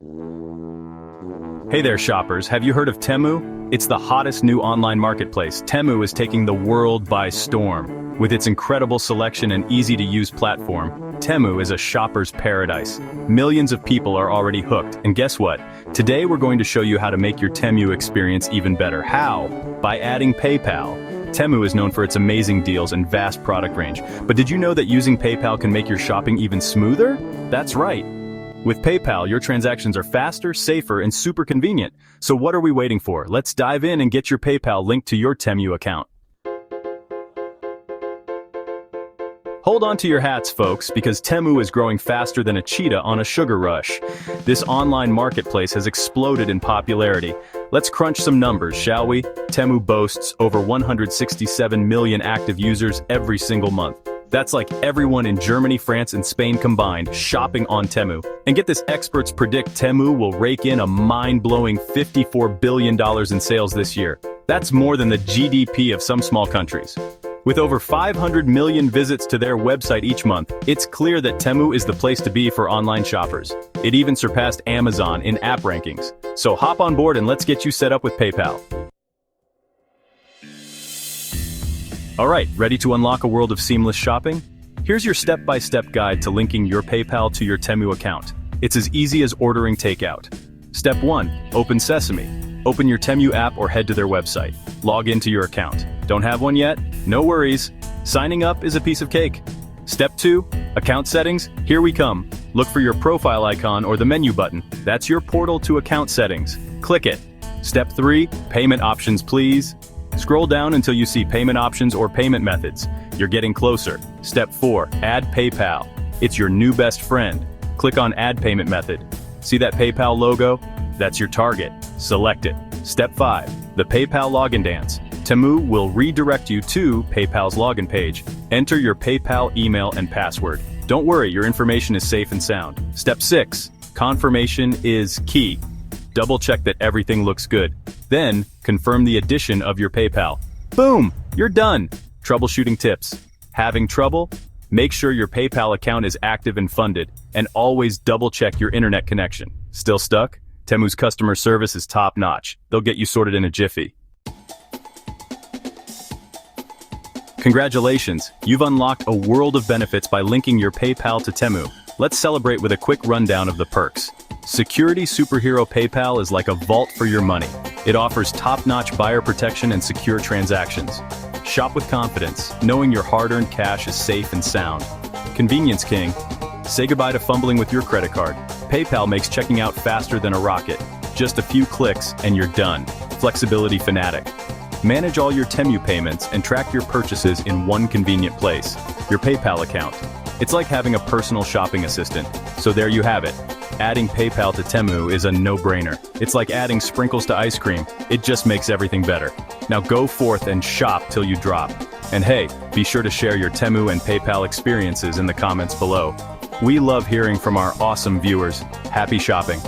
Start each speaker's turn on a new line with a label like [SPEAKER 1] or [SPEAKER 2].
[SPEAKER 1] Hey there, shoppers. Have you heard of Temu? It's the hottest new online marketplace. Temu is taking the world by storm. With its incredible selection and easy-to-use platform, Temu is a shopper's paradise. Millions of people are already hooked, and guess what? Today we're going to show you how to make your Temu experience even better. How? By adding PayPal. Temu is known for its amazing deals and vast product range. But did you know that using PayPal can make your shopping even smoother? That's right. With PayPal, your transactions are faster, safer, and super convenient. So what are we waiting for? Let's dive in and get your PayPal linked to your Temu account. Hold on to your hats, folks, because Temu is growing faster than a cheetah on a sugar rush. This online marketplace has exploded in popularity. Let's crunch some numbers, shall we? Temu boasts over 167 million active users every single month. That's like everyone in Germany, France, and Spain combined shopping on Temu. And get this, experts predict Temu will rake in a mind-blowing $54 billion in sales this year. That's more than the GDP of some small countries. With over 500 million visits to their website each month, it's clear that Temu is the place to be for online shoppers. It even surpassed Amazon in app rankings. So hop on board and let's get you set up with PayPal. Alright, ready to unlock a world of seamless shopping? Here's your step-by-step guide to linking your PayPal to your Temu account. It's as easy as ordering takeout. Step 1. Open Sesame. Open your Temu app or head to their website. Log into your account. Don't have one yet? No worries. Signing up is a piece of cake. Step 2. Account settings. Here we come. Look for your profile icon or the menu button. That's your portal to account settings. Click it. Step 3. Payment options, please. Scroll down until you see payment options or payment methods. You're getting closer. Step 4. Add PayPal. It's your new best friend. Click on Add Payment Method. See that PayPal logo? That's your target. Select it. Step 5. The PayPal login dance. Temu will redirect you to PayPal's login page. Enter your PayPal email and password. Don't worry, your information is safe and sound. Step 6. Confirmation is key. Double check that everything looks good. Then, confirm the addition of your PayPal. Boom! You're done! Troubleshooting tips. Having trouble? Make sure your PayPal account is active and funded, and always double-check your internet connection. Still stuck? Temu's customer service is top-notch. They'll get you sorted in a jiffy. Congratulations! You've unlocked a world of benefits by linking your PayPal to Temu. Let's celebrate with a quick rundown of the perks. Security superhero PayPal is like a vault for your money. It offers top-notch buyer protection and secure transactions. Shop with confidence, knowing your hard-earned cash is safe and sound. Convenience king. Say goodbye to fumbling with your credit card. PayPal makes checking out faster than a rocket. Just a few clicks and you're done. Flexibility fanatic. Manage all your Temu payments and track your purchases in one convenient place, your PayPal account. It's like having a personal shopping assistant. So there you have it. Adding PayPal to Temu is a no-brainer. It's like adding sprinkles to ice cream. It just makes everything better. Now go forth and shop till you drop. And hey, be sure to share your Temu and PayPal experiences in the comments below. We love hearing from our awesome viewers. Happy shopping!